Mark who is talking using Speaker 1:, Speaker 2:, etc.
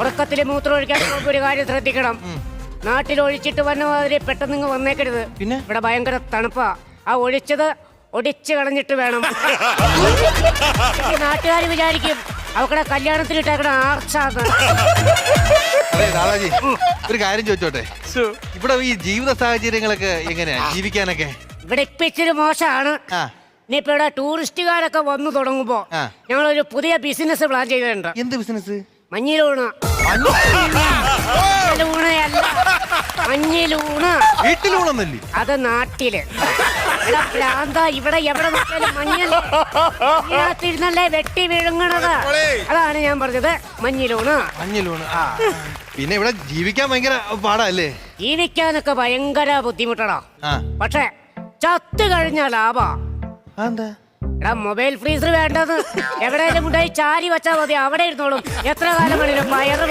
Speaker 1: ഉറക്കത്തില് മൂത്രം ഒഴിക്കാൻ പോകുമ്പോ ഒരു കാര്യം ശ്രദ്ധിക്കണം. നാട്ടിൽ ഒഴിച്ചിട്ട് വന്ന മാതിരി പെട്ടെന്ന് ഇങ്ങ് വന്നേക്കരുത്.
Speaker 2: പിന്നെ
Speaker 1: ഇവിടെ ഭയങ്കര തണുപ്പാ. ആ ഒഴിച്ചത് ഒടിച്ചു കളഞ്ഞിട്ട് വേണം. നാട്ടുകാർ വിചാരിക്കും അവക്കടെ കല്യാണത്തിന് ഇട്ടേക്കണ ആർച്ചാന്ന്.
Speaker 2: അതെ ദാദാജി, ഒരു കാര്യം ചോദിച്ചോട്ടെ, ഇവിടെ ഈ ജീവിത സാഹചര്യങ്ങളൊക്കെ എങ്ങനെയാ ജീവിക്കാനൊക്കെ?
Speaker 1: ഇവിടെ ഇപ്പൊ ഇച്ചിരി മോശമാണ്.
Speaker 2: ആ,
Speaker 1: ഇനിയിപ്പോ ഇവിടെ ടൂറിസ്റ്റുകാരൊക്കെ വന്നു തുടങ്ങുമ്പോ ഞങ്ങളൊരു പുതിയ ബിസിനസ് പ്ലാൻ ചെയ്തിട്ടുണ്ട്.
Speaker 2: എന്ത് ബിസിനസ്?
Speaker 1: മഞ്ഞിലൂണ്. ലൂണയല്ല, മഞ്ഞിലൂണ്.
Speaker 2: വീട്ടിലൂണെന്നല്ലേ?
Speaker 1: അത് നാട്ടില്. ഭ്രാന്ത, ഇവിടെ എവിടെ നോക്കിയാലും മഞ്ഞിനകത്തിരുന്നല്ലേ വെട്ടി വിഴുങ്ങണത്. അതാണ് ഞാൻ പറഞ്ഞത്, മഞ്ഞിലൂണ്.
Speaker 2: മഞ്ഞിലൂണ്. പിന്നെ ഇവിടെ ജീവിക്കാൻ ഭയങ്കര പാടല്ലേ?
Speaker 1: ജീവിക്കാനൊക്കെ ഭയങ്കര ബുദ്ധിമുട്ടടാ.
Speaker 2: ആ,
Speaker 1: പക്ഷെ ചത്ത് കഴിഞ്ഞാൽ ലാഭാ.
Speaker 2: എന്താ?
Speaker 1: എടാ, മൊബൈൽ ഫ്രീസർ വേണ്ടത് എവിടെയെങ്കിലും കൊണ്ടുപോയി ചാരി വെച്ചാൽ മതി, അവിടെ ഇരുന്നോളും. എത്ര കാലം വേണേലും വയറ്